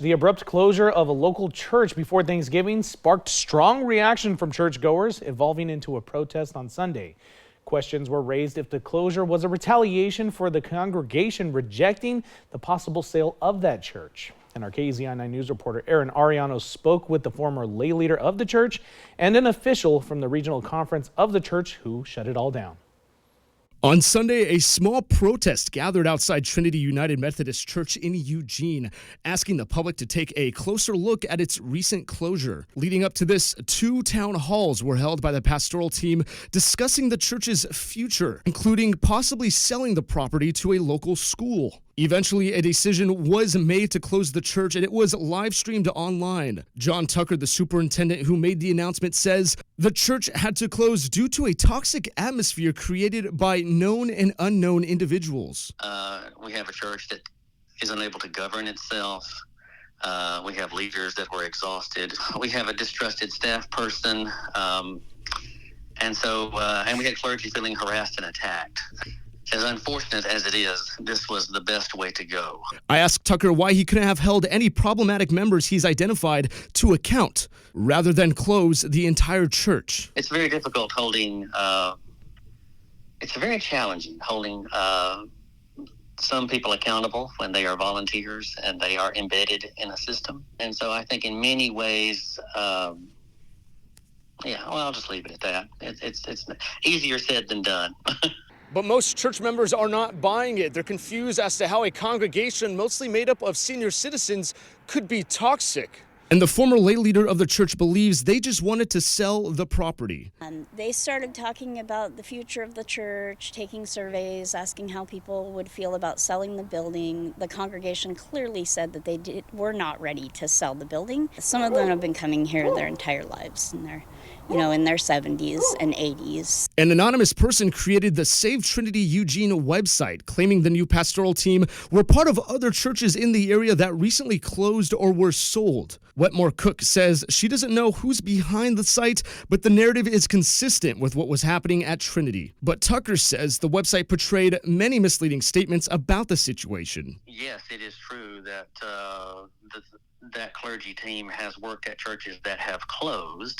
The abrupt closure of a local church before Thanksgiving sparked strong reaction from churchgoers, evolving into a protest on Sunday. Questions were raised if the closure was a retaliation for the congregation rejecting the possible sale of that church. And our KEZI 9 News reporter Aaron Ariano spoke with the former lay leader of the church and an official from the regional conference of the church who shut it all down. On Sunday, a small protest gathered outside Trinity United Methodist Church in Eugene, asking the public to take a closer look at its recent closure. Leading up to this, 2 town halls were held by the pastoral team discussing the church's future, including possibly selling the property to a local school. Eventually, a decision was made to close the church, and it was live streamed online. John Tucker, the superintendent who made the announcement, says the church had to close due to a toxic atmosphere created by known and unknown individuals. We have a church that is unable to govern itself. We have leaders that were exhausted. We have a distrusted staff person. And we had clergy feeling harassed and attacked. As unfortunate as it is, this was the best way to go. I asked Tucker why he couldn't have held any problematic members he's identified to account rather than close the entire church. It's very difficult it's very challenging holding some people accountable when they are volunteers and they are embedded in a system. And so I think in many ways, I'll just leave it at that. It's easier said than done. But most church members are not buying it. They're confused as to how a congregation mostly made up of senior citizens could be toxic. And the former lay leader of the church believes they just wanted to sell the property. They started talking about the future of the church, taking surveys, asking how people would feel about selling the building. The congregation clearly said that they were not ready to sell the building. Some of them have been coming here their entire lives, and they're in their 70s and 80s. An anonymous person created the Save Trinity Eugene website, claiming the new pastoral team were part of other churches in the area that recently closed or were sold. Wetmore Cook says she doesn't know who's behind the site, but the narrative is consistent with what was happening at Trinity. But Tucker says the website portrayed many misleading statements about the situation. Yes, it is true that that clergy team has worked at churches that have closed.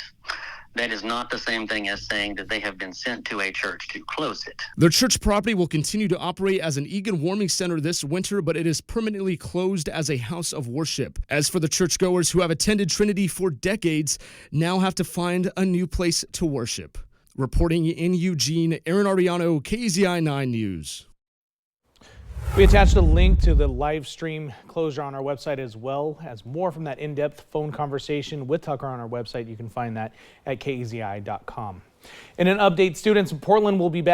That is not the same thing as saying that they have been sent to a church to close it. Their church property will continue to operate as an Egan warming center this winter, but it is permanently closed as a house of worship. As for the churchgoers who have attended Trinity for decades, now have to find a new place to worship. Reporting in Eugene, Aaron Ariano, KEZI 9 News. We attached a link to the live stream closure on our website, as well as more from that in-depth phone conversation with Tucker on our website. You can find that at KEZI.com. In an update, students in Portland will be back